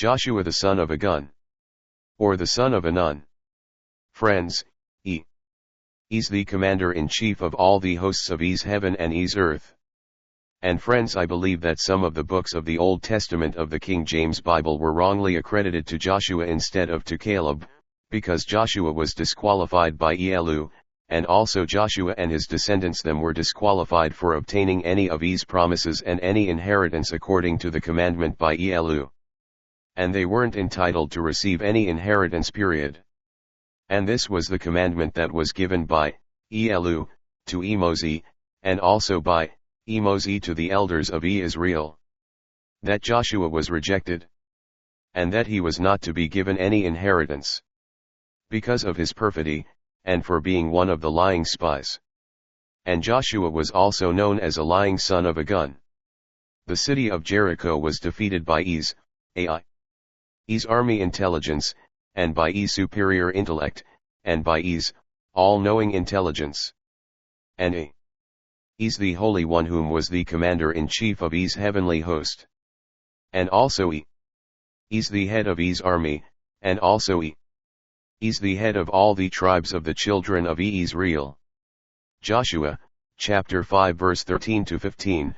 Joshua the son of Agun, or the son of Anan. Friends, Iys the commander-in-chief of all the hosts of Iys heaven and Iys earth. And friends, I believe that some of the books of the Old Testament of the King James Bible were wrongly accredited to Joshua instead of to Caleb, because Joshua was disqualified by Iy'ELU, and also Joshua and his descendants them were disqualified for obtaining any of Iys promises and any inheritance according to the commandment by Iy'ELU. And they weren't entitled to receive any inheritance, period. And this was the commandment that was given by Iy'ELU to Iys, and also by Iys to the elders of Israel. That Joshua was rejected, and that he was not to be given any inheritance, because of his perfidy, and for being one of the lying spies. And Joshua was also known as a lying son of Agun. The city of Jericho was defeated by Iys AI, Iys Army Intelligence, and by Iys superior intellect, and by Iys all-knowing intelligence. And Iys the Holy One, whom was the commander-in-chief of Iys heavenly host. And also Iys the head of Iys army, and also Iys the head of all the tribes of the children of Israel. Joshua, chapter 5 verse 13 to 15,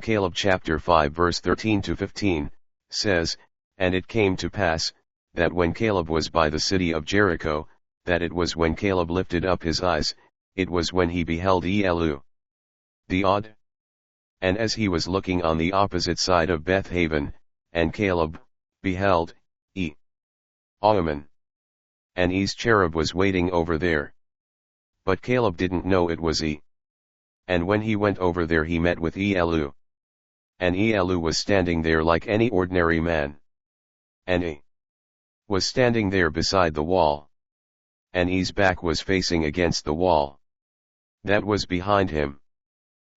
Caleb chapter 5 verse 13 to 15, says, And it came to pass, that when Caleb was by the city of Jericho, that it was when Caleb lifted up his eyes, it was when he beheld Iy'ELU, the odd. And as he was looking on the opposite side of Beth-haven, and Caleb beheld Elu'hymn, and Iys cherub was waiting over there. But Caleb didn't know it was And when he went over there he met with Iy'ELU. And Iy'ELU was standing there like any ordinary man. And was standing there beside the wall. And Iys' back was facing against the wall that was behind him.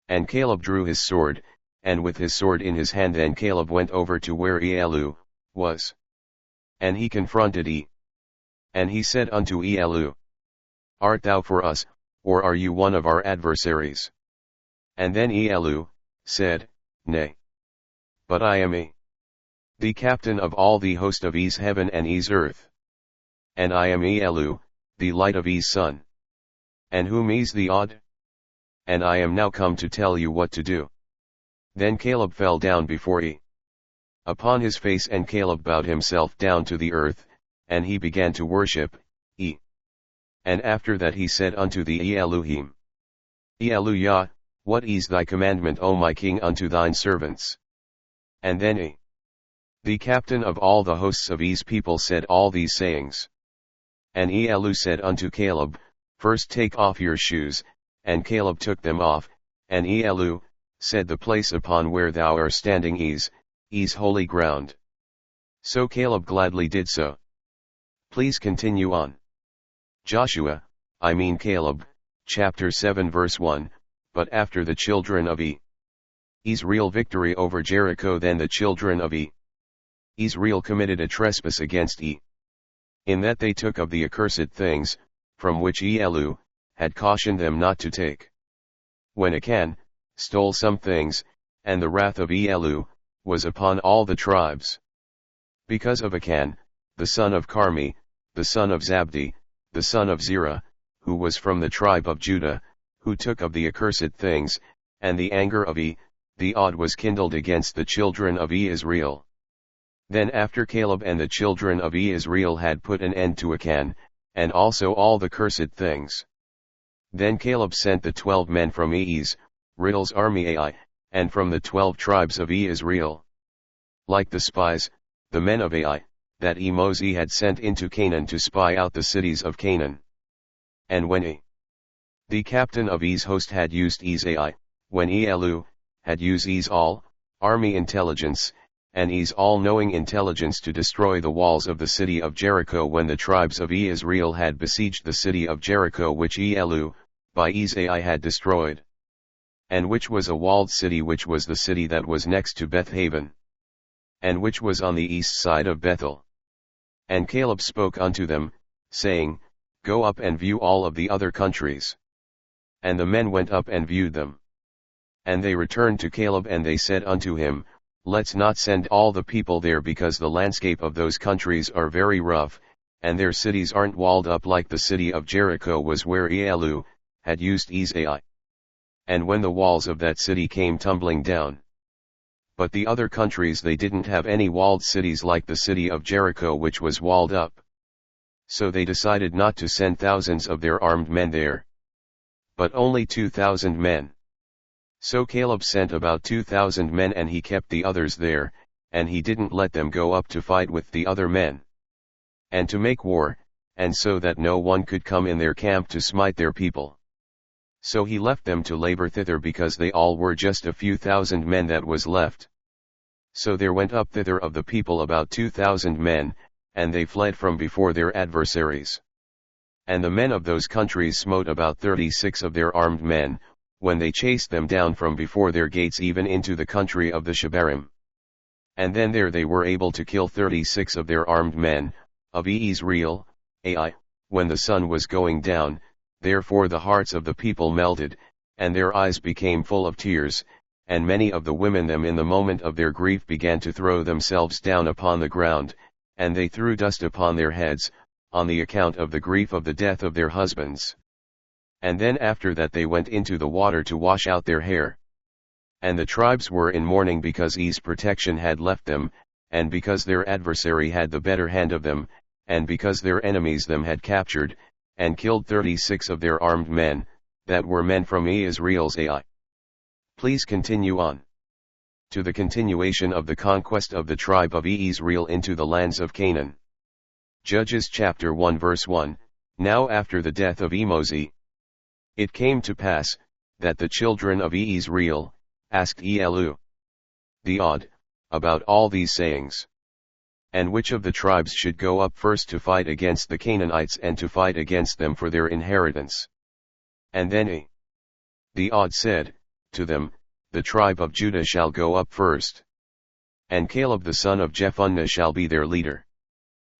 And Caleb drew his sword, and with his sword in his hand then Caleb went over to where Iy'ELU was. And he confronted And he said unto Iy'ELU, Art thou for us, or are you one of our adversaries? And then Iy'ELU said, Nay. But I am the captain of all the host of Iys heaven and Iys earth. And I am Iy'ELU, the light of Iys sun. And whom Iys the odd? And I am now come to tell you what to do. Then Caleb fell down before upon his face, and Caleb bowed himself down to the earth, and he began to worship And after that he said unto the Elu'hymn, Iy'ELU, what is thy commandment, O my king, unto thine servants? And then the captain of all the hosts of Iys people said all these sayings. And Iy'ELU said unto Caleb, First take off your shoes, and Caleb took them off, and Iy'ELU said, The place upon where thou art standing is holy ground. So Caleb gladly did so. Please continue on. Joshua, Caleb, chapter 7 verse 1, But after the children of Israel victory over Jericho, then the children of Israel committed a trespass against in that they took of the accursed things, from which Iy'ELU had cautioned them not to take. When Achan stole some things, and the wrath of Iy'ELU was upon all the tribes. Because of Achan, the son of Carmi, the son of Zabdi, the son of Zerah, who was from the tribe of Judah, who took of the accursed things, and the anger of the odd was kindled against the children of Israel. Then after Caleb and the children of Israel had put an end to Achan, and also all the cursed things, then Caleb sent the 12 men from Iys Army AI, and from the 12 tribes of Israel. Like the spies, the men of Ai, that Moses had sent into Canaan to spy out the cities of Canaan. And when the captain of Iys host had used Iys AI, when Iy'ELU had used Iys Army Intelligence, and Iys all-knowing intelligence to destroy the walls of the city of Jericho, when the tribes of Israel had besieged the city of Jericho, which Iy'ELU by Iys AI had destroyed, and which was a walled city, which was the city that was next to Beth-haven, and which was on the east side of Bethel. And Caleb spoke unto them, saying, Go up and view all of the other countries. And the men went up and viewed them. And they returned to Caleb, and they said unto him, let's not send all the people there because the landscape of those countries are very rough, and their cities aren't walled up like the city of Jericho was where Iy'ELU had used Iys AI. And when the walls of that city came tumbling down. But the other countries they didn't have any walled cities like the city of Jericho which was walled up. So they decided not to send thousands of their armed men there. But only 2,000 men. So Caleb sent about 2,000 men and he kept the others there, and he didn't let them go up to fight with the other men. And to make war, and so that no one could come in their camp to smite their people. So he left them to labor thither because they all were just a few thousand men that was left. So there went up thither of the people about 2,000 men, and they fled from before their adversaries. And the men of those countries smote about 36 of their armed men, when they chased them down from before their gates even into the country of the Shebarim. And then there they were able to kill 36 of their armed men, of Iys AI, when the sun was going down, therefore the hearts of the people melted, and their eyes became full of tears, and many of the women them in the moment of their grief began to throw themselves down upon the ground, and they threw dust upon their heads, on the account of the grief of the death of their husbands. And then after that they went into the water to wash out their hair. And the tribes were in mourning because Iys' protection had left them, and because their adversary had the better hand of them, and because their enemies them had captured, and killed 36 of their armed men, that were men from Iys AI. Please continue on. To the continuation of the conquest of the tribe of Israel into the lands of Canaan. Judges chapter 1 verse 1, Now after the death of Moses, it came to pass, that the children of Israel asked Iy'ELU the about all these sayings. And which of the tribes should go up first to fight against the Canaanites and to fight against them for their inheritance? And then the said to them, The tribe of Judah shall go up first. And Caleb the son of Jephunneh shall be their leader.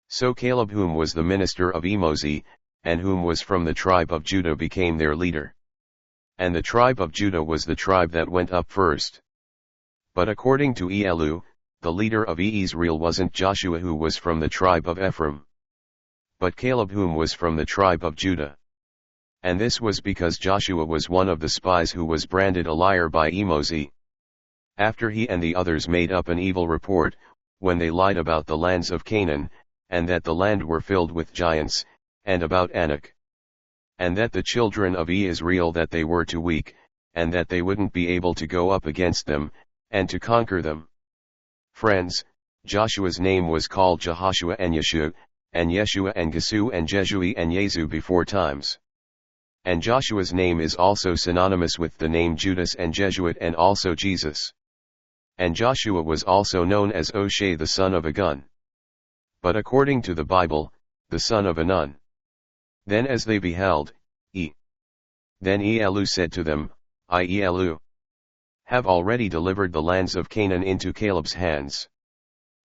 So Caleb, whom was the minister of Moses, and whom was from the tribe of Judah, became their leader. And the tribe of Judah was the tribe that went up first. But according to Iy'ELU, the leader of Israel wasn't Joshua, who was from the tribe of Ephraim, but Caleb, whom was from the tribe of Judah. And this was because Joshua was one of the spies who was branded a liar by Moses. After he and the others made up an evil report, when they lied about the lands of Canaan, and that the land were filled with giants, and about Anak. And that the children of Israel that they were too weak, and that they wouldn't be able to go up against them, and to conquer them. Friends, Joshua's name was called Jehoshua and Yeshu, and Yeshua and Gesu and Jesui and Jesu before times. And Joshua's name is also synonymous with the name Judas and Jesuit and also Jesus. And Joshua was also known as Oshea the son of Agun. But according to the Bible, the son of Nun. Then as they beheld, Then Iy'ELU said to them, Iy'ELU have already delivered the lands of Canaan into Caleb's hands.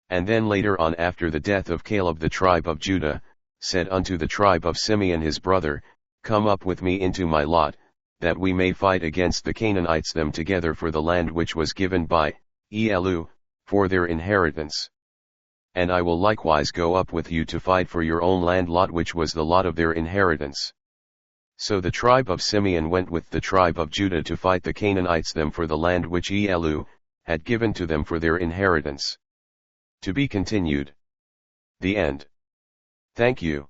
And then later on, after the death of Caleb, the tribe of Judah said unto the tribe of Simeon his brother, Come up with me into my lot, that we may fight against the Canaanites them together for the land which was given by Iy'ELU for their inheritance. And I will likewise go up with you to fight for your own land lot, which was the lot of their inheritance. So the tribe of Simeon went with the tribe of Judah to fight the Canaanites them for the land which Iy'ELU had given to them for their inheritance. To be continued. The end. Thank you.